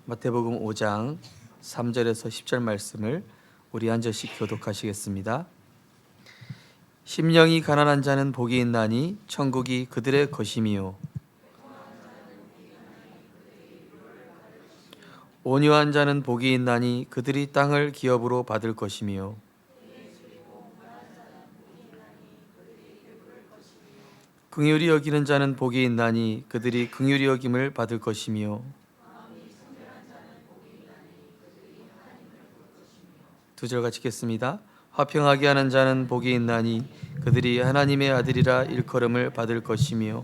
마태복음 5장 3절에서 10절 말씀을 우리 한 절씩 교독하시겠습니다. 심령이 가난한 자는 복이 있나니 천국이 그들의 것임이요 온유한 자는 복이 있나니 그들이 땅을 기업으로 받을 것이며 긍휼히 여기는 자는 복이 있나니 그들이 긍휼히 여김을 받을 것이며 두 절 같이 읽겠습니다. 화평하게 하는 자는 복이 있나니 그들이 하나님의 아들이라 일컬음을 받을 것이며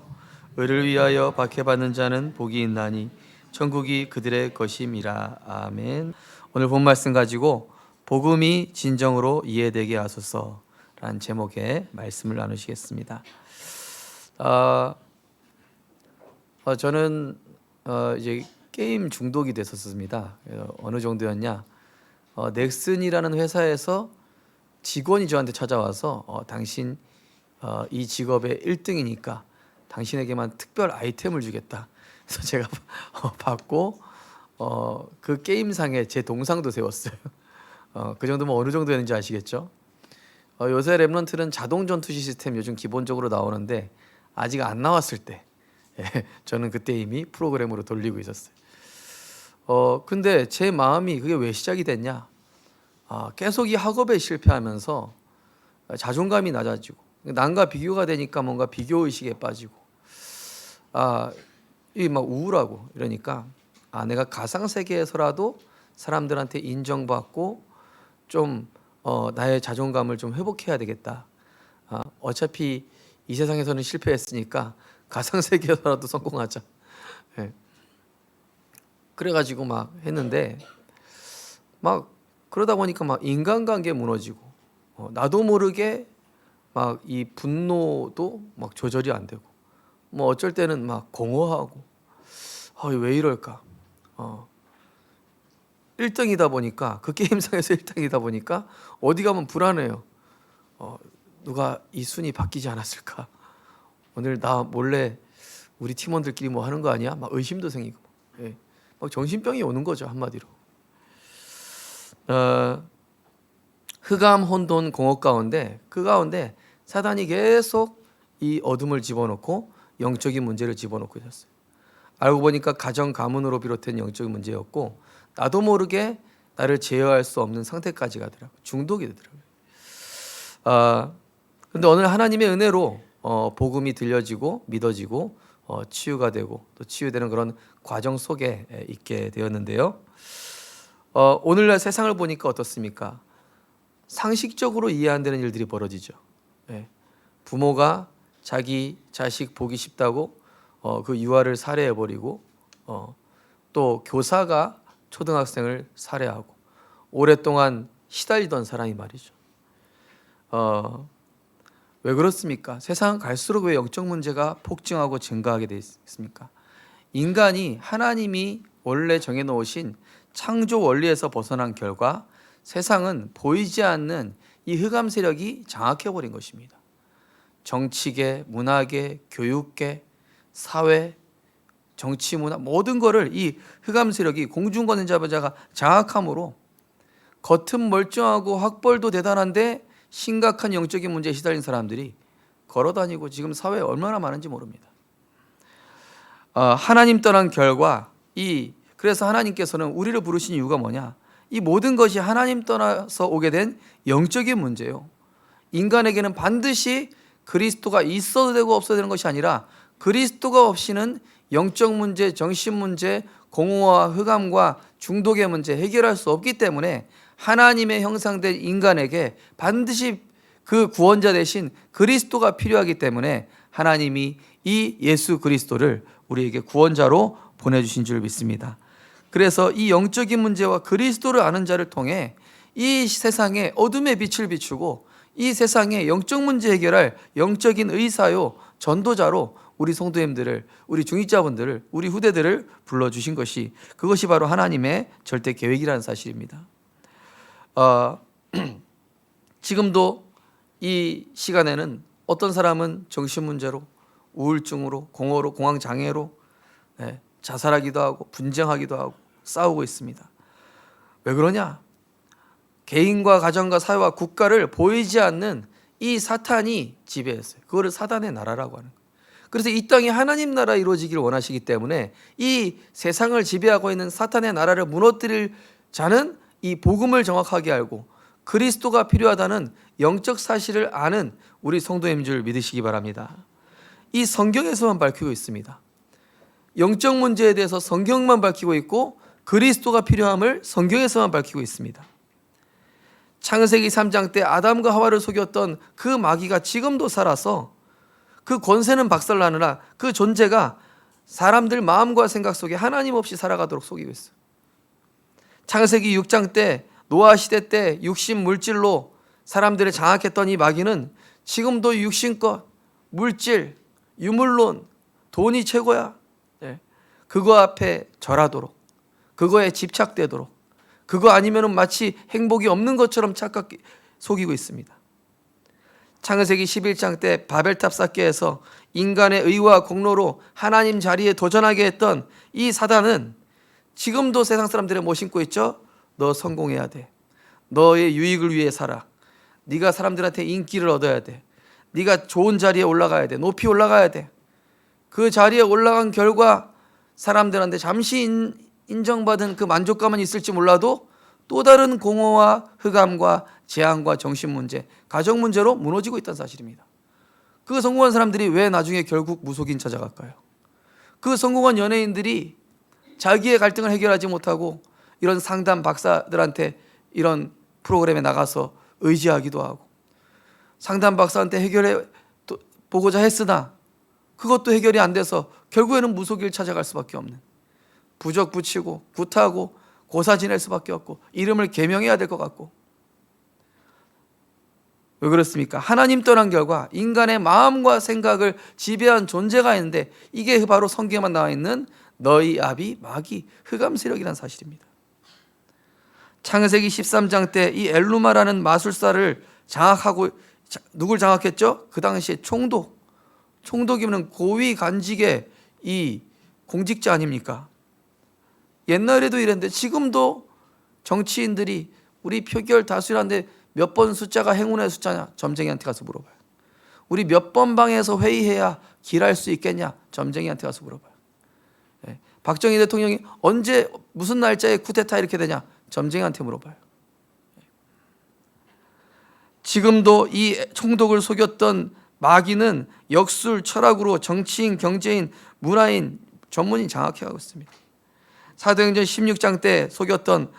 의를 위하여 박해받는 자는 복이 있나니 천국이 그들의 것임이라. 아멘. 오늘 본 말씀 가지고 복음이 진정으로 이해되게 하소서라는 제목의 말씀을 나누시겠습니다. 저는 이제 게임 중독이 됐었습니다. 어느 정도였냐? 넥슨이라는 회사에서 직원이 저한테 찾아와서 당신 이 직업의 1등이니까 당신에게만 특별 아이템을 주겠다. 그래서 제가 받고 그 게임상에 제 동상도 세웠어요. 그 정도면 어느 정도였는지 아시겠죠? 요새 랩런트는 자동 전투 시스템 요즘 기본적으로 나오는데 아직 안 나왔을 때 저는 그때 이미 프로그램으로 돌리고 있었어요. 근데 제 마음이 그게 왜 시작이 됐냐? 계속 이 학업에 실패하면서 자존감이 낮아지고 남과 비교가 되니까 뭔가 비교 의식에 빠지고 이 막 우울하고 이러니까 내가 가상 세계에서라도 사람들한테 인정받고 좀 나의 자존감을 좀 회복해야 되겠다. 어차피 이 세상에서는 실패했으니까 가상 세계에서라도 성공하자. 그래가지고 막 했는데 막 그러다 보니까 막 인간관계 무너지고 나도 모르게 막 이 분노도 막 조절이 안 되고 뭐 어쩔 때는 막 공허하고 왜 이럴까? 1등이다 보니까 그 게임상에서 1등이다 보니까 어디 가면 불안해요. 누가 이 순위 바뀌지 않았을까? 오늘 나 몰래 우리 팀원들끼리 뭐 하는 거 아니야? 막 의심도 생기고 막 정신병이 오는 거죠, 한마디로. 흑암, 혼돈, 공허 가운데 그 가운데 사단이 계속 이 어둠을 집어넣고 영적인 문제를 집어넣고 있었어요. 알고 보니까 가정 가문으로 비롯된 영적인 문제였고 나도 모르게 나를 제어할 수 없는 상태까지 가더라고요. 중독이 되더라고요. 근데 오늘 하나님의 은혜로 복음이 들려지고 믿어지고 치유가 되고 또 치유되는 그런 과정 속에 있게 되었는데요. 오늘날 세상을 보니까 어떻습니까? 상식적으로 이해 안 되는 일들이 벌어지죠. 부모가 자기 자식 보기 쉽다고 그 유아를 살해해버리고 또 교사가 초등학생을 살해하고 오랫동안 시달리던 사람이 말이죠. 왜 그렇습니까? 세상 갈수록 왜 영적 문제가 폭증하고 증가하게 되어 있습니까? 인간이 하나님이 원래 정해놓으신 창조 원리에서 벗어난 결과 세상은 보이지 않는 이 흑암 세력이 장악해버린 것입니다. 정치계, 문화계, 교육계, 사회, 정치, 문화 모든 것을 이 흑암 세력이 공중권자가 장악함으로 겉은 멀쩡하고 학벌도 대단한데 심각한 영적인 문제에 시달린 사람들이 걸어다니고 지금 사회에 얼마나 많은지 모릅니다. 하나님 떠난 결과 그래서 하나님께서는 우리를 부르신 이유가 뭐냐? 이 모든 것이 하나님 떠나서 오게 된 영적인 문제예요. 인간에게는 반드시 그리스도가 있어도 되고 없어도 되는 것이 아니라 그리스도가 없이는 영적 문제, 정신 문제, 공허와 흑암과 중독의 문제 해결할 수 없기 때문에 하나님의 형상된 인간에게 반드시 그 구원자 대신 그리스도가 필요하기 때문에 하나님이 이 예수 그리스도를 우리에게 구원자로 보내주신 줄 믿습니다. 그래서 이 영적인 문제와 그리스도를 아는 자를 통해 이 세상에 어둠의 빛을 비추고 이 세상에 영적 문제 해결할 영적인 의사요 전도자로 우리 성도님들을, 우리 중직자분들을, 우리 후대들을 불러주신 그것이 바로 하나님의 절대 계획이라는 사실입니다. 지금도 이 시간에는 어떤 사람은 정신 문제로, 우울증으로, 공허로, 공황 장애로 자살하기도 하고 분쟁하기도 하고 싸우고 있습니다. 왜 그러냐? 개인과 가정과 사회와 국가를 보이지 않는 이 사탄이 지배했어요. 그거를 사단의 나라라고 하는 거예요. 그래서 이 땅이 하나님 나라 이루어지기를 원하시기 때문에 이 세상을 지배하고 있는 사탄의 나라를 무너뜨릴 자는 이 복음을 정확하게 알고 그리스도가 필요하다는 영적 사실을 아는 우리 성도인 줄 믿으시기 바랍니다. 이 성경에서만 밝히고 있습니다. 영적 문제에 대해서 성경만 밝히고 있고 그리스도가 필요함을 성경에서만 밝히고 있습니다. 창세기 3장 때 아담과 하와를 속였던 그 마귀가 지금도 살아서 그 권세는 박살나느라 그 존재가 사람들 마음과 생각 속에 하나님 없이 살아가도록 속이고 있어요. 창세기 6장 때 노아 시대 때 육신 물질로 사람들을 장악했던 이 마귀는 지금도 육신것, 물질, 유물론, 돈이 최고야. 그거 앞에 절하도록, 그거에 집착되도록, 그거 아니면 마치 행복이 없는 것처럼 착각해 속이고 있습니다. 창세기 11장 때 바벨탑 쌓기 해서 인간의 의와 공로로 하나님 자리에 도전하게 했던 이 사단은 지금도 세상 사람들의 뭐 신고 있죠? 너 성공해야 돼. 너의 유익을 위해 살아. 네가 사람들한테 인기를 얻어야 돼. 네가 좋은 자리에 올라가야 돼. 높이 올라가야 돼. 그 자리에 올라간 결과 사람들한테 잠시 인정받은 그 만족감은 있을지 몰라도 또 다른 공허와 흑암과 재앙과 정신 문제, 가정 문제로 무너지고 있다는 사실입니다. 그 성공한 사람들이 왜 나중에 결국 무속인 찾아갈까요? 그 성공한 연예인들이 자기의 갈등을 해결하지 못하고 이런 상담 박사들한테 이런 프로그램에 나가서 의지하기도 하고 상담 박사한테 해결해 보고자 했으나 그것도 해결이 안 돼서 결국에는 무속일 찾아갈 수밖에 없는, 부적 붙이고 굿하고 고사 지낼 수밖에 없고 이름을 개명해야 될 것 같고. 왜 그렇습니까? 하나님 떠난 결과 인간의 마음과 생각을 지배한 존재가 있는데 이게 바로 성경에만 나와 있는 너희 아비 마귀 흑암 세력이라는 사실입니다. 창세기 13장 때 이 엘루마라는 마술사를 장악하고, 누굴 장악했죠? 그 당시에 총독이면 고위 간직의 이 공직자 아닙니까? 옛날에도 이랬는데 지금도 정치인들이 우리 표결 다수라는데 몇 번 숫자가 행운의 숫자냐? 점쟁이한테 가서 물어봐요. 우리 몇 번 방에서 회의해야 길할 수 있겠냐? 점쟁이한테 가서 물어봐요. 박정희 대통령이 언제 무슨 날짜에 쿠데타 이렇게 되냐? 점쟁이한테 물어봐요. 지금도 이 총독을 속였던 마귀는 역술, 철학으로 정치인, 경제인, 문화인, 전문인 장악해가고 있습니다. 사도행전 16장 때 속였던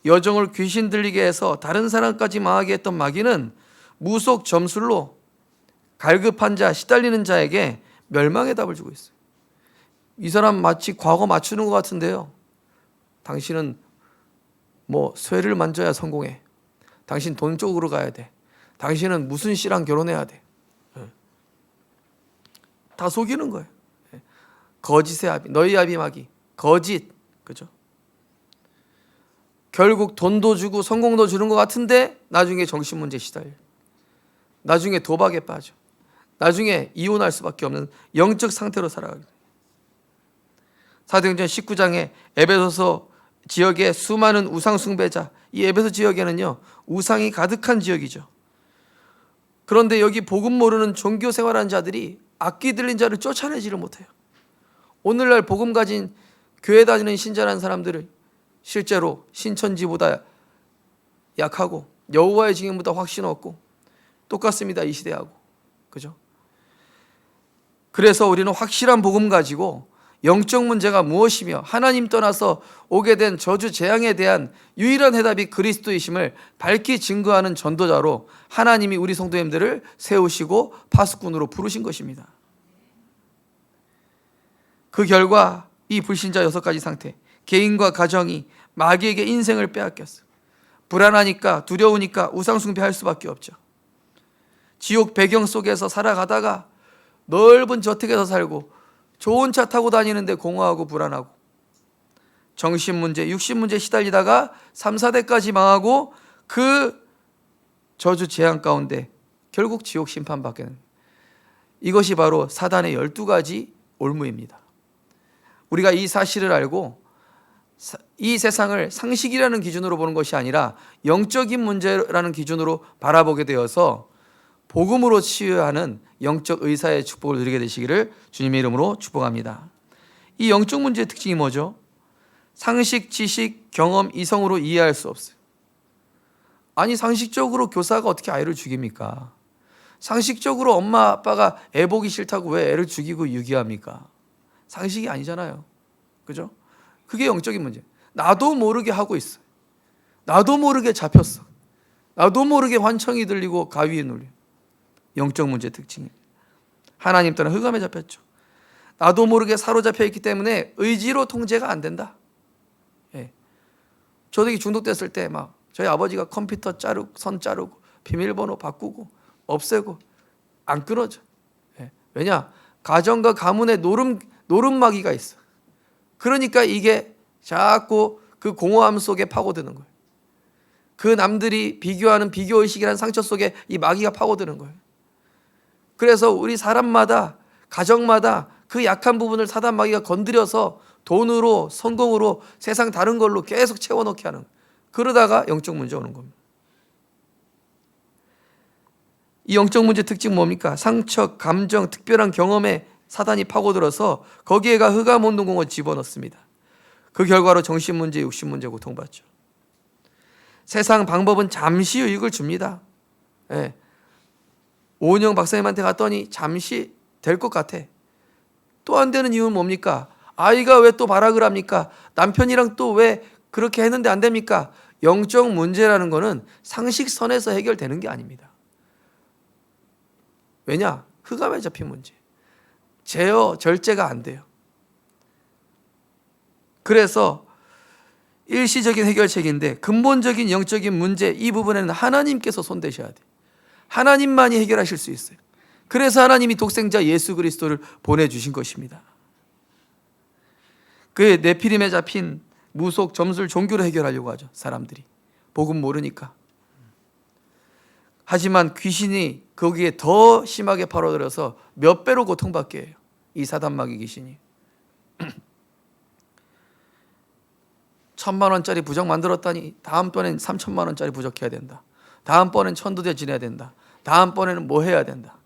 여종을 귀신 들리게 해서 다른 사람까지 망하게 했던 마귀는 무속 점술로 갈급한 자, 시달리는 자에게 멸망의 답을 주고 있어요. 이 사람 마치 과거 맞추는 것 같은데요. 당신은 뭐 쇠를 만져야 성공해. 당신 돈 쪽으로 가야 돼. 당신은 무슨 씨랑 결혼해야 돼. 다 속이는 거예요. 거짓의 아비, 너희 아비 마귀, 거짓, 그죠? 결국 돈도 주고 성공도 주는 것 같은데 나중에 정신 문제 시달려. 나중에 도박에 빠져. 나중에 이혼할 수밖에 없는 영적 상태로 살아가게 돼. 사도행전 19장에 에베소서 지역에 수많은 우상 숭배자, 이 에베소 지역에는요 우상이 가득한 지역이죠. 그런데 여기 복음 모르는 종교 생활하는 자들이 악기 들린 자를 쫓아내지를 못해요. 오늘날 복음 가진 교회 다니는 신자라는 사람들을 실제로 신천지보다 약하고 여호와의 증인보다 확신 없고 똑같습니다. 이 시대하고. 그죠? 그래서 우리는 확실한 복음 가지고 영적 문제가 무엇이며 하나님 떠나서 오게 된 저주 재앙에 대한 유일한 해답이 그리스도이심을 밝히 증거하는 전도자로 하나님이 우리 성도님들을 세우시고 파수꾼으로 부르신 것입니다. 그 결과 이 불신자 6가지 상태, 개인과 가정이 마귀에게 인생을 빼앗겼어. 불안하니까, 두려우니까 우상 숭배할 수밖에 없죠. 지옥 배경 속에서 살아가다가 넓은 저택에서 살고 좋은 차 타고 다니는데 공허하고 불안하고 정신 문제, 육신 문제 시달리다가 3, 4대까지 망하고 그 저주 재앙 가운데 결국 지옥 심판받게 되는, 이것이 바로 사단의 12가지 올무입니다. 우리가 이 사실을 알고 이 세상을 상식이라는 기준으로 보는 것이 아니라 영적인 문제라는 기준으로 바라보게 되어서 복음으로 치유하는 영적 의사의 축복을 누리게 되시기를 주님의 이름으로 축복합니다. 이 영적 문제의 특징이 뭐죠? 상식, 지식, 경험, 이성으로 이해할 수 없어요. 아니, 상식적으로 교사가 어떻게 아이를 죽입니까? 상식적으로 엄마 아빠가 애 보기 싫다고 왜 애를 죽이고 유기합니까? 상식이 아니잖아요. 그죠? 그게 영적인 문제. 나도 모르게 하고 있어요. 나도 모르게 잡혔어. 나도 모르게 환청이 들리고 가위에 눌려. 영적 문제 특징이에요. 하나님 떠나 흑암에 잡혔죠. 나도 모르게 사로잡혀 있기 때문에 의지로 통제가 안 된다. 예. 저도 중독됐을 때 막 저희 아버지가 컴퓨터 자르고 선 자르고 비밀번호 바꾸고 없애고 안 끊어져. 예. 왜냐? 가정과 가문에 노름마귀가 있어. 그러니까 이게 자꾸 그 공허함 속에 파고드는 거예요. 그 남들이 비교하는 비교의식이라는 상처 속에 이 마귀가 파고드는 거예요. 그래서 우리 사람마다 가정마다 그 약한 부분을 사단 마귀가 건드려서 돈으로 성공으로 세상 다른 걸로 계속 채워넣게 하는, 그러다가 영적 문제 오는 겁니다. 이 영적 문제 특징 뭡니까? 상처, 감정, 특별한 경험에 사단이 파고들어서 거기에가 흑암 운동공을 집어넣습니다. 그 결과로 정신 문제, 육신 문제 고통받죠. 세상 방법은 잠시 유익을 줍니다. 예. 오은영 박사님한테 갔더니 잠시 될 것 같아. 또 안 되는 이유는 뭡니까? 아이가 왜 또 발악을 합니까? 남편이랑 또 왜 그렇게 했는데 안 됩니까? 영적 문제라는 거는 상식선에서 해결되는 게 아닙니다. 왜냐? 흑암에 잡힌 문제. 제어, 절제가 안 돼요. 그래서 일시적인 해결책인데 근본적인 영적인 문제, 이 부분에는 하나님께서 손대셔야 돼요. 하나님만이 해결하실 수 있어요. 그래서 하나님이 독생자 예수 그리스도를 보내주신 것입니다. 그 네피림에 잡힌 무속, 점술, 종교로 해결하려고 하죠. 사람들이 복음 모르니까. 하지만 귀신이 거기에 더 심하게 파고들어서 몇 배로 고통받게 해요. 이 사단마귀 귀신이. 1,000만 원짜리 부적 만들었다니 다음번엔 3,000만 원짜리 부적해야 된다. 다음번엔 천도제 지내야 된다. 다음번에는 뭐 해야 된다.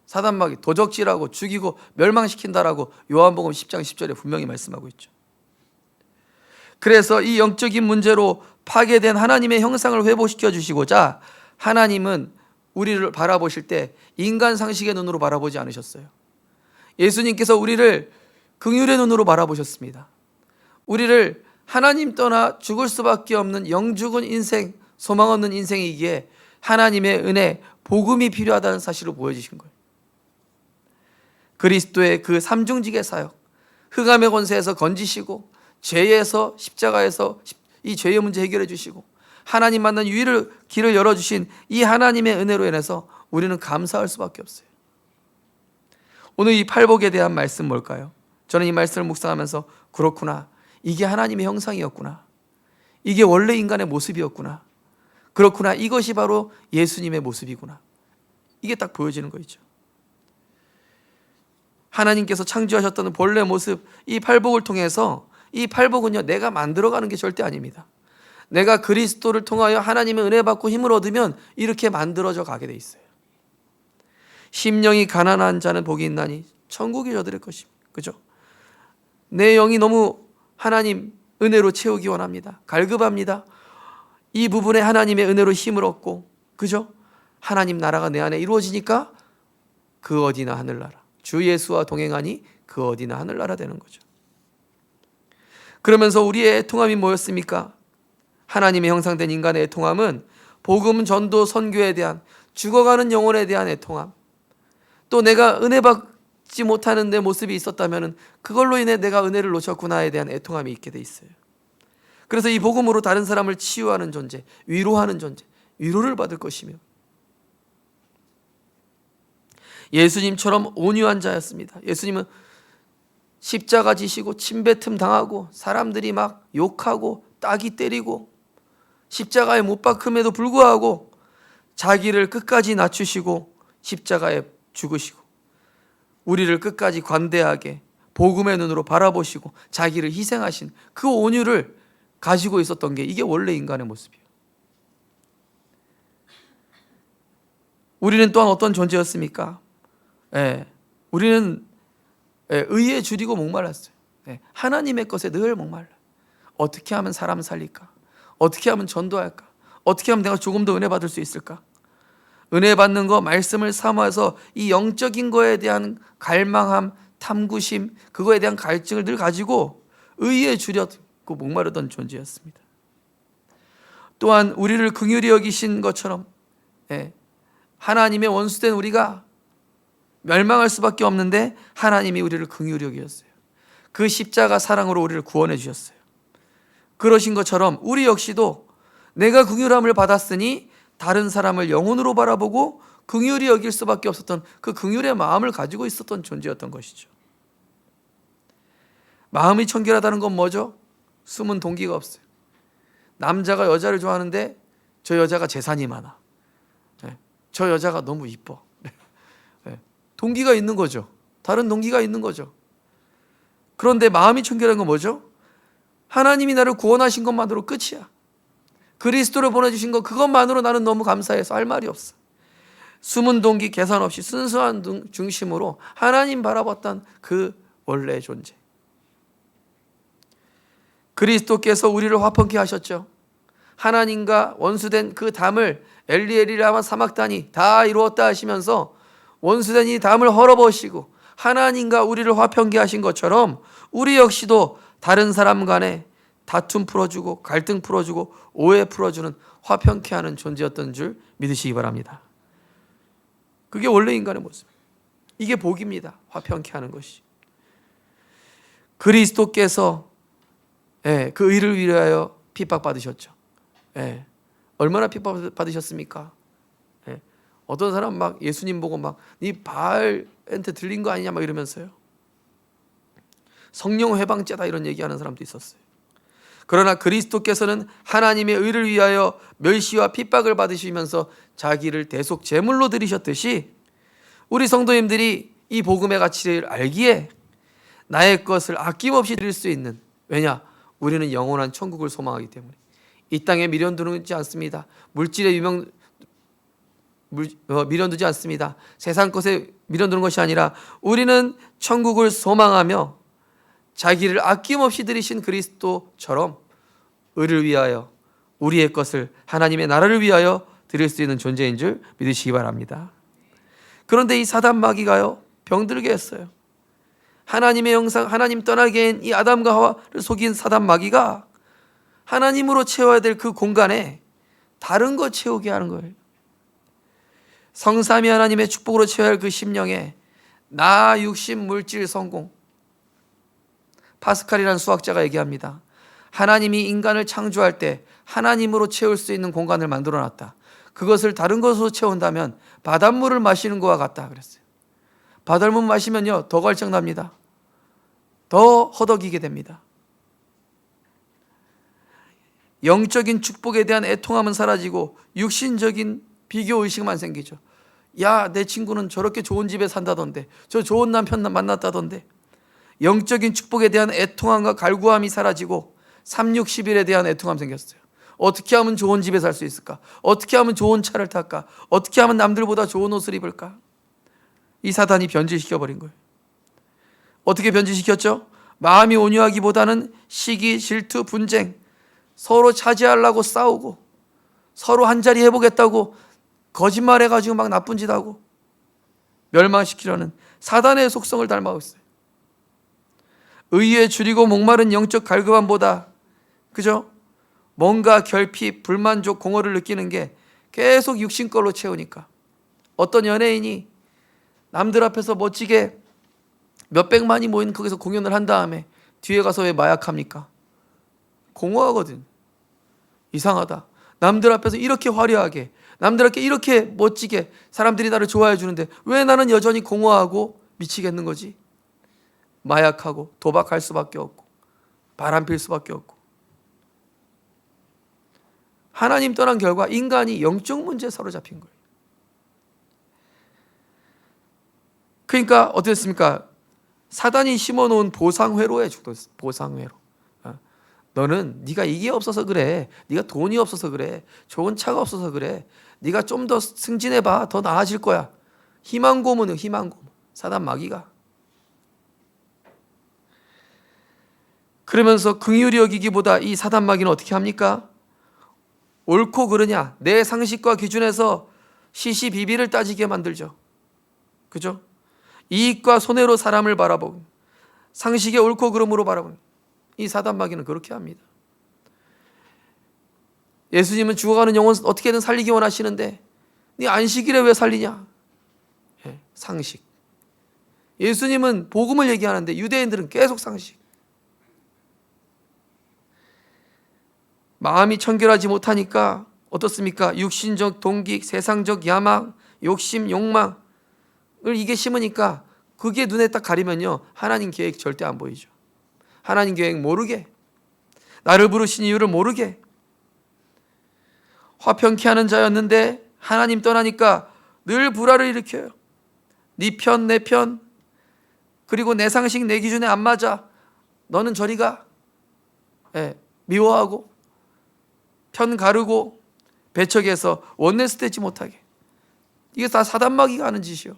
사단마귀 도적질하고 죽이고 멸망시킨다라고 요한복음 10장 10절에 분명히 말씀하고 있죠. 그래서 이 영적인 문제로 파괴된 하나님의 형상을 회복시켜 주시고자 하나님은 우리를 바라보실 때 인간 상식의 눈으로 바라보지 않으셨어요. 예수님께서 우리를 긍휼의 눈으로 바라보셨습니다. 우리를 하나님 떠나 죽을 수밖에 없는 영죽은 인생, 소망 없는 인생이기에 하나님의 은혜, 복음이 필요하다는 사실을 보여주신 거예요. 그리스도의 그 삼중직의 사역, 흑암의 권세에서 건지시고 죄에서 십자가에서 이 죄의 문제 해결해 주시고 하나님 만난 유일의 길을 열어주신 이 하나님의 은혜로 인해서 우리는 감사할 수밖에 없어요. 오늘 이 팔복에 대한 말씀 뭘까요? 저는 이 말씀을 묵상하면서 그렇구나, 이게 하나님의 형상이었구나, 이게 원래 인간의 모습이었구나, 그렇구나, 이것이 바로 예수님의 모습이구나, 이게 딱 보여지는 거 있죠. 하나님께서 창조하셨던 본래 모습, 이 팔복을 통해서, 이 팔복은요 내가 만들어가는 게 절대 아닙니다. 내가 그리스도를 통하여 하나님의 은혜 받고 힘을 얻으면 이렇게 만들어져 가게 돼 있어요. 심령이 가난한 자는 복이 있나니 천국이 저들의 것입니다. 그죠? 내 영이 너무 하나님 은혜로 채우기 원합니다. 갈급합니다. 이 부분에 하나님의 은혜로 힘을 얻고, 그죠? 하나님 나라가 내 안에 이루어지니까 그 어디나 하늘나라, 주 예수와 동행하니 그 어디나 하늘나라 되는 거죠. 그러면서 우리의 애통함이 뭐였습니까? 하나님의 형상된 인간의 애통함은 복음 전도 선교에 대한, 죽어가는 영혼에 대한 애통함, 또 내가 은혜 받지 못하는 내 모습이 있었다면 그걸로 인해 내가 은혜를 놓쳤구나에 대한 애통함이 있게 돼 있어요. 그래서 이 복음으로 다른 사람을 치유하는 존재, 위로하는 존재, 위로를 받을 것이며 예수님처럼 온유한 자였습니다. 예수님은 십자가 지시고 침뱉음 당하고 사람들이 막 욕하고 따기 때리고 십자가에 못 박힘에도 불구하고 자기를 끝까지 낮추시고 십자가에 죽으시고 우리를 끝까지 관대하게 복음의 눈으로 바라보시고 자기를 희생하신 그 온유를 가지고 있었던 게 이게 원래 인간의 모습이에요. 우리는 또한 어떤 존재였습니까? 우리는 의에 줄이고 목말랐어요. 하나님의 것에 늘 목말라. 어떻게 하면 사람 살릴까? 어떻게 하면 전도할까? 어떻게 하면 내가 조금 더 은혜 받을 수 있을까? 은혜 받는 거, 말씀을 사모해서 이 영적인 거에 대한 갈망함, 탐구심, 그거에 대한 갈증을 늘 가지고 의에 줄였고 목마르던 존재였습니다. 또한 우리를 긍휼히 여기신 것처럼 하나님의 원수된 우리가 멸망할 수밖에 없는데 하나님이 우리를 긍휼히 여기셨어요. 그 십자가 사랑으로 우리를 구원해 주셨어요. 그러신 것처럼 우리 역시도 내가 긍휼함을 받았으니 다른 사람을 영혼으로 바라보고 긍휼히 여길 수밖에 없었던 그 긍휼의 마음을 가지고 있었던 존재였던 것이죠. 마음이 청결하다는 건 뭐죠? 숨은 동기가 없어요. 남자가 여자를 좋아하는데 저 여자가 재산이 많아. 저 여자가 너무 이뻐. 동기가 있는 거죠. 다른 동기가 있는 거죠. 그런데 마음이 청결한 건 뭐죠? 하나님이 나를 구원하신 것만으로 끝이야. 그리스도를 보내주신 것 그것만으로 나는 너무 감사해서 할 말이 없어. 숨은 동기 계산 없이 순수한 중심으로 하나님 바라봤던 그 원래의 존재. 그리스도께서 우리를 화평케 하셨죠. 하나님과 원수된 그 담을 엘리엘이 라마 사막단이 다 이루었다 하시면서 원수된 이 담을 헐어버리시고 하나님과 우리를 화평케 하신 것처럼 우리 역시도 다른 사람 간에 다툼 풀어주고 갈등 풀어주고 오해 풀어주는 화평케 하는 존재였던 줄 믿으시기 바랍니다. 그게 원래 인간의 모습이에요. 이게 복입니다. 화평케 하는 것이. 그리스도께서 그 의를 위하여 핍박받으셨죠. 얼마나 핍박받으셨습니까? 어떤 사람 막 예수님 보고 막 네 바알한테 들린 거 아니냐 막 이러면서요. 성령 회방죄다 이런 얘기하는 사람도 있었어요. 그러나 그리스도께서는 하나님의 의를 위하여 멸시와 핍박을 받으시면서 자기를 대속 제물로 드리셨듯이 우리 성도님들이 이 복음의 가치를 알기에 나의 것을 아낌없이 드릴 수 있는, 왜냐? 우리는 영원한 천국을 소망하기 때문에 이 땅에 미련두지 않습니다. 물질에 미련두지 않습니다. 세상 것에 미련두는 것이 아니라 우리는 천국을 소망하며 자기를 아낌없이 드리신 그리스도처럼 의를 위하여 우리의 것을 하나님의 나라를 위하여 드릴 수 있는 존재인 줄 믿으시기 바랍니다. 그런데 이 사단 마귀가요 병들게 했어요. 하나님의 형상, 하나님 떠나게 한 이 아담과 하와를 속인 사단 마귀가 하나님으로 채워야 될 그 공간에 다른 거 채우게 하는 거예요. 성삼위 하나님의 축복으로 채워야 할 그 심령에 나, 육신, 물질, 성공. 파스칼이라는 수학자가 얘기합니다. 하나님이 인간을 창조할 때 하나님으로 채울 수 있는 공간을 만들어놨다. 그것을 다른 것으로 채운다면 바닷물을 마시는 것과 같다 그랬어요. 바닷물 마시면요 더 갈증납니다. 더 허덕이게 됩니다. 영적인 축복에 대한 애통함은 사라지고 육신적인 비교의식만 생기죠. 야, 내 친구는 저렇게 좋은 집에 산다던데, 저 좋은 남편 만났다던데. 영적인 축복에 대한 애통함과 갈구함이 사라지고 3,6,11에 대한 애통함 생겼어요. 어떻게 하면 좋은 집에 살 수 있을까? 어떻게 하면 좋은 차를 탈까? 어떻게 하면 남들보다 좋은 옷을 입을까? 이 사단이 변질시켜버린 거예요. 어떻게 변질시켰죠? 마음이 온유하기보다는 시기, 질투, 분쟁, 서로 차지하려고 싸우고 서로 한 자리 해보겠다고 거짓말해가지고 막 나쁜 짓 하고 멸망시키려는 사단의 속성을 닮아가고 있어요. 의에 줄이고 목마른 영적 갈급함보다 그죠? 뭔가 결핍, 불만족, 공허를 느끼는 게 계속 육신 걸로 채우니까 어떤 연예인이 남들 앞에서 멋지게 몇백만이 모인 거기서 공연을 한 다음에 뒤에 가서 왜 마약합니까? 공허하거든. 이상하다. 남들 앞에서 이렇게 화려하게, 남들 앞에 이렇게 멋지게 사람들이 나를 좋아해 주는데 왜 나는 여전히 공허하고 미치겠는 거지? 마약하고 도박할 수밖에 없고 바람필 수밖에 없고. 하나님 떠난 결과 인간이 영적 문제에 사로잡힌 거예요. 그러니까 어땠습니까? 사단이 심어놓은 보상회로에 죽었어요. 보상회로. 너는 네가 이게 없어서 그래. 네가 돈이 없어서 그래. 좋은 차가 없어서 그래. 네가 좀 더 승진해봐. 더 나아질 거야. 희망 고문은 희망 고문. 사단 마귀가. 그러면서 긍휼히 여기기보다 이 사단 마귀는 어떻게 합니까? 옳고 그르냐 내 상식과 기준에서 시시비비를 따지게 만들죠. 그죠? 이익과 손해로 사람을 바라보고 상식의 옳고 그름으로 바라보는 이 사단 마귀는 그렇게 합니다. 예수님은 죽어가는 영혼 어떻게든 살리기 원하시는데 네 안식일에 왜 살리냐? 상식. 예수님은 복음을 얘기하는데 유대인들은 계속 상식. 마음이 청결하지 못하니까 어떻습니까? 육신적 동기, 세상적 야망, 욕심, 욕망을 이게 심으니까 그게 눈에 딱 가리면요 하나님 계획 절대 안 보이죠. 하나님 계획 모르게, 나를 부르신 이유를 모르게, 화평케 하는 자였는데 하나님 떠나니까 늘 불화를 일으켜요. 네 편, 내 편, 그리고 내 상식, 내 기준에 안 맞아. 너는 저리 가. 미워하고 편 가르고 배척해서 원내스 되지 못하게. 이게 다 사단마귀가 하는 짓이요.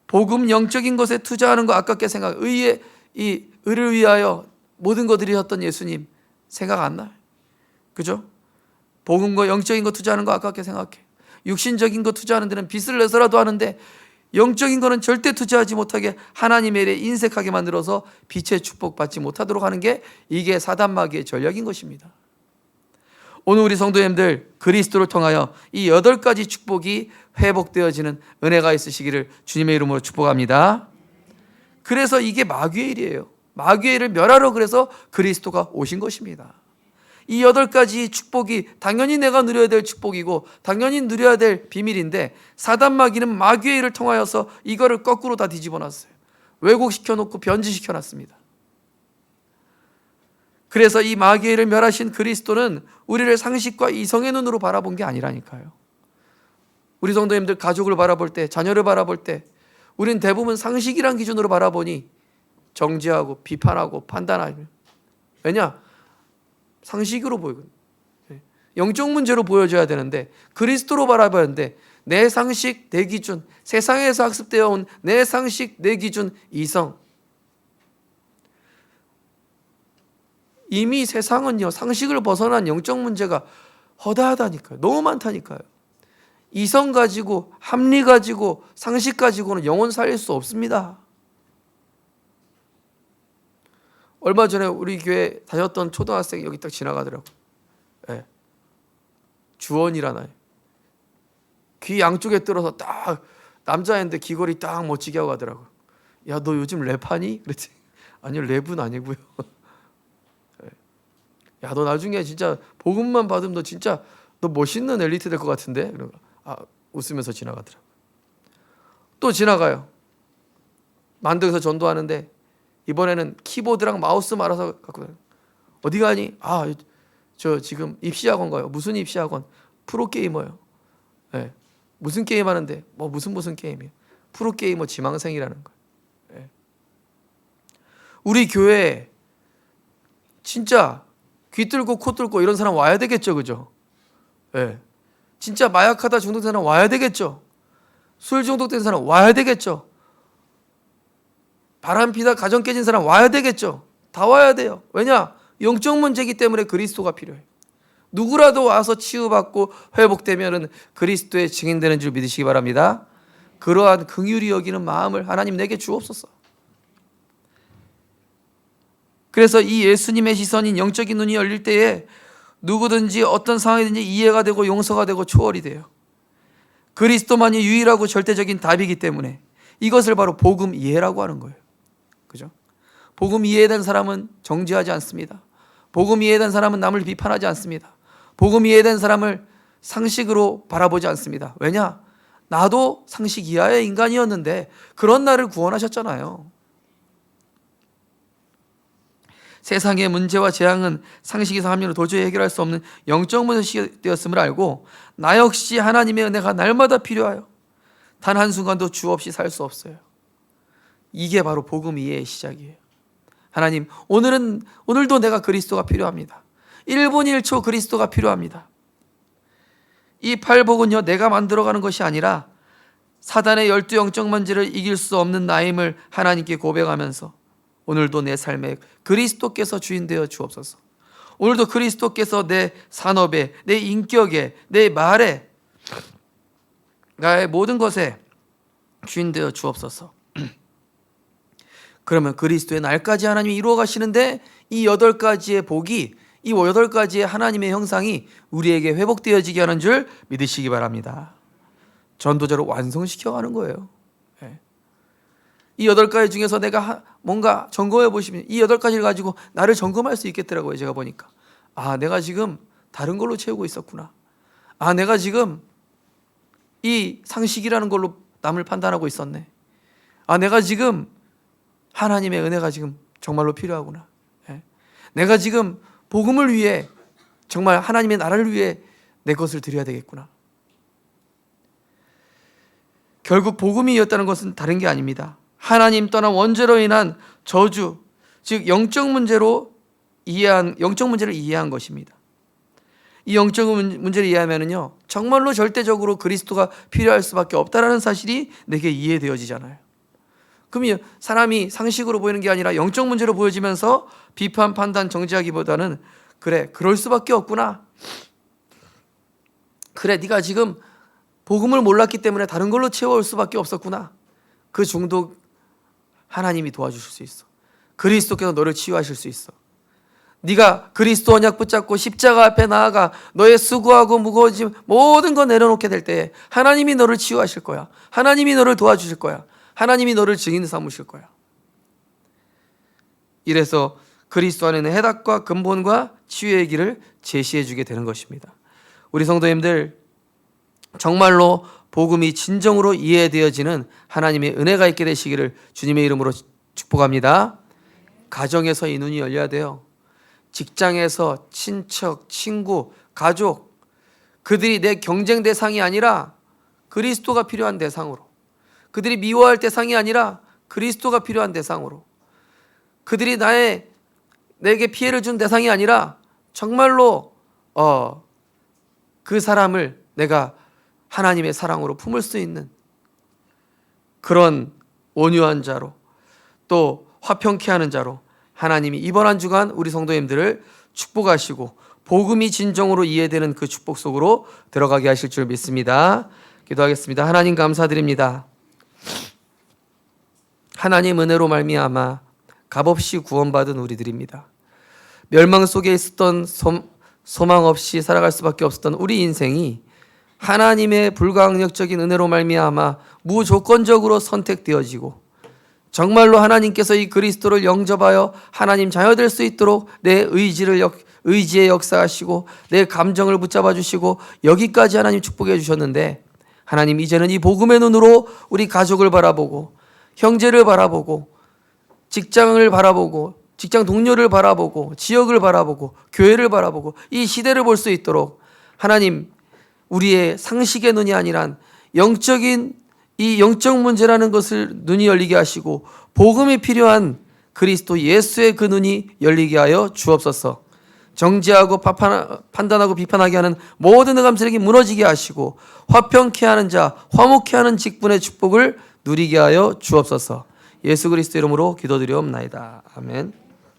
복음 영적인 것에 투자하는 거 아깝게 생각. 의를 위하여 모든 거 드리셨던 예수님 생각 안 나요. 그죠? 복음과 영적인 거 투자하는 거 아깝게 생각해. 육신적인 거 투자하는 데는 빚을 내서라도 하는데 영적인 거는 절대 투자하지 못하게 하나님의 일에 인색하게 만들어서 빛의 축복 받지 못하도록 하는 게 이게 사단마귀의 전략인 것입니다. 오늘 우리 성도님들 그리스도를 통하여 이 8가지 축복이 회복되어지는 은혜가 있으시기를 주님의 이름으로 축복합니다. 그래서 이게 마귀의 일이에요. 마귀의 일을 멸하러 그래서 그리스도가 오신 것입니다. 이 8가지 축복이 당연히 내가 누려야 될 축복이고 당연히 누려야 될 비밀인데 사단 마귀는 마귀의 일을 통하여서 이거를 거꾸로 다 뒤집어 놨어요. 왜곡시켜 놓고 변질시켜 놨습니다. 그래서 이 마귀의 일을 멸하신 그리스도는 우리를 상식과 이성의 눈으로 바라본 게 아니라니까요. 우리 성도님들 가족을 바라볼 때, 자녀를 바라볼 때 우리는 대부분 상식이란 기준으로 바라보니 정죄하고 비판하고 판단하고. 왜냐? 상식으로 보이거든요. 영적 문제로 보여줘야 되는데 그리스도로 바라봐야 하는데 내 상식, 내 기준, 세상에서 학습되어 온 내 상식, 내 기준, 이성. 이미 세상은요 상식을 벗어난 영적 문제가 허다하다니까요. 너무 많다니까요. 이성 가지고 합리 가지고 상식 가지고는 영혼 살릴 수 없습니다. 얼마 전에 우리 교회 다녔던 초등학생이 여기 딱 지나가더라고요. 주원이라나요. 귀 양쪽에 들어서 딱 남자인데 귀걸이 딱 멋지게 하고 가더라고요. 야, 너 요즘 랩하니? 그랬지. 아니요, 랩은 아니고요. 야, 너 나중에 진짜 복음만 받으면 너 진짜 너 멋있는 엘리트 될 것 같은데? 그러고 웃으면서 지나가더라고요. 또 지나가요. 만덕에서 전도하는데 이번에는 키보드랑 마우스 말아서 갖고 다녀요. 어디 가니? 저 지금 입시학원 가요. 무슨 입시학원? 프로게이머요. 무슨 게임 하는데? 무슨 게임이에요? 프로게이머 지망생이라는 거예요. 우리 교회에 진짜 귀 뚫고 코 뚫고 이런 사람 와야 되겠죠, 그죠? 진짜 마약하다 중독된 사람 와야 되겠죠. 술 중독된 사람 와야 되겠죠. 바람 피다 가정 깨진 사람 와야 되겠죠. 다 와야 돼요. 왜냐? 영적 문제이기 때문에 그리스도가 필요해요. 누구라도 와서 치유받고 회복되면은 그리스도의 증인되는 줄 믿으시기 바랍니다. 그러한 긍휼히 여기는 마음을 하나님 내게 주옵소서. 그래서 이 예수님의 시선인 영적인 눈이 열릴 때에 누구든지 어떤 상황이든지 이해가 되고 용서가 되고 초월이 돼요. 그리스도만이 유일하고 절대적인 답이기 때문에 이것을 바로 복음 이해라고 하는 거예요. 그죠? 복음 이해된 사람은 정죄하지 않습니다. 복음 이해된 사람은 남을 비판하지 않습니다. 복음 이해된 사람을 상식으로 바라보지 않습니다. 왜냐? 나도 상식 이하의 인간이었는데 그런 나를 구원하셨잖아요. 세상의 문제와 재앙은 상식이상 합리로 도저히 해결할 수 없는 영적 문제되었음을 알고 나 역시 하나님의 은혜가 날마다 필요하여 단 한순간도 주 없이 살 수 없어요. 이게 바로 복음 이해의 시작이에요. 하나님, 오늘도 내가 그리스도가 필요합니다. 1분 1초 그리스도가 필요합니다. 이 팔복은요, 내가 만들어가는 것이 아니라 사단의 12 영적 문제를 이길 수 없는 나임을 하나님께 고백하면서 오늘도 내 삶에 그리스도께서 주인 되어 주옵소서. 오늘도 그리스도께서 내 산업에, 내 인격에, 내 말에, 나의 모든 것에 주인 되어 주옵소서. 그러면 그리스도의 날까지 하나님이 이루어 가시는데 이 8가지의 복이, 이 8가지의 하나님의 형상이 우리에게 회복되어지게 하는 줄 믿으시기 바랍니다. 전도자로 완성시켜가는 거예요. 이 8가지 중에서 내가 뭔가 점검해 보시면 이 8가지를 가지고 나를 점검할 수 있겠더라고요. 제가 보니까 내가 지금 다른 걸로 채우고 있었구나. 내가 지금 이 상식이라는 걸로 남을 판단하고 있었네. 내가 지금 하나님의 은혜가 지금 정말로 필요하구나. 내가 지금 복음을 위해, 정말 하나님의 나라를 위해 내 것을 드려야 되겠구나. 결국 복음이었다는 것은 다른 게 아닙니다. 하나님 떠난 원죄로 인한 저주, 즉 영적 문제를 이해한 것입니다. 이 영적 문제를 이해하면요, 정말로 절대적으로 그리스도가 필요할 수밖에 없다라는 사실이 내게 이해되어지잖아요. 그럼 사람이 상식으로 보이는 게 아니라 영적 문제로 보여지면서 비판, 판단, 정죄하기보다는 그래, 그럴 수밖에 없구나. 그래, 네가 지금 복음을 몰랐기 때문에 다른 걸로 채워올 수밖에 없었구나. 그 중독 하나님이 도와주실 수 있어. 그리스도께서 너를 치유하실 수 있어. 네가 그리스도 언약 붙잡고 십자가 앞에 나아가 너의 수고하고 무거워짐 모든 거 내려놓게 될 때에 하나님이 너를 치유하실 거야. 하나님이 너를 도와주실 거야. 하나님이 너를 증인 삼으실 거야. 이래서 그리스도 안에는 해답과 근본과 치유의 길을 제시해 주게 되는 것입니다. 우리 성도님들, 정말로 복음이 진정으로 이해되어지는 하나님의 은혜가 있게 되시기를 주님의 이름으로 축복합니다. 가정에서 이 눈이 열려야 돼요. 직장에서 친척, 친구, 가족, 그들이 내 경쟁 대상이 아니라 그리스도가 필요한 대상으로, 그들이 미워할 대상이 아니라 그리스도가 필요한 대상으로, 그들이 내게 피해를 준 대상이 아니라 정말로 그 사람을 내가 하나님의 사랑으로 품을 수 있는 그런 온유한 자로, 또 화평케 하는 자로 하나님이 이번 한 주간 우리 성도님들을 축복하시고 복음이 진정으로 이해되는 그 축복 속으로 들어가게 하실 줄 믿습니다. 기도하겠습니다. 하나님 감사드립니다. 하나님 은혜로 말미암아 값없이 구원받은 우리들입니다. 멸망 속에 있었던 소망 없이 살아갈 수밖에 없었던 우리 인생이 하나님의 불가항력적인 은혜로 말미암아 무조건적으로 선택되어지고 정말로 하나님께서 이 그리스도를 영접하여 하나님 자녀될 수 있도록 내 의지에 역사하시고 내 감정을 붙잡아 주시고 여기까지 하나님 축복해 주셨는데, 하나님 이제는 이 복음의 눈으로 우리 가족을 바라보고 형제를 바라보고 직장을 바라보고 직장 동료를 바라보고 지역을 바라보고 교회를 바라보고 이 시대를 볼 수 있도록 하나님, 우리의 상식의 눈이 아니란 영적인 이 영적 문제라는 것을 눈이 열리게 하시고 복음이 필요한 그리스도 예수의 그 눈이 열리게 하여 주옵소서. 정죄하고 판단하고 비판하게 하는 모든 감찰력이 무너지게 하시고 화평케 하는 자, 화목케 하는 직분의 축복을 누리게 하여 주옵소서. 예수 그리스도 이름으로 기도드리옵나이다. 아멘.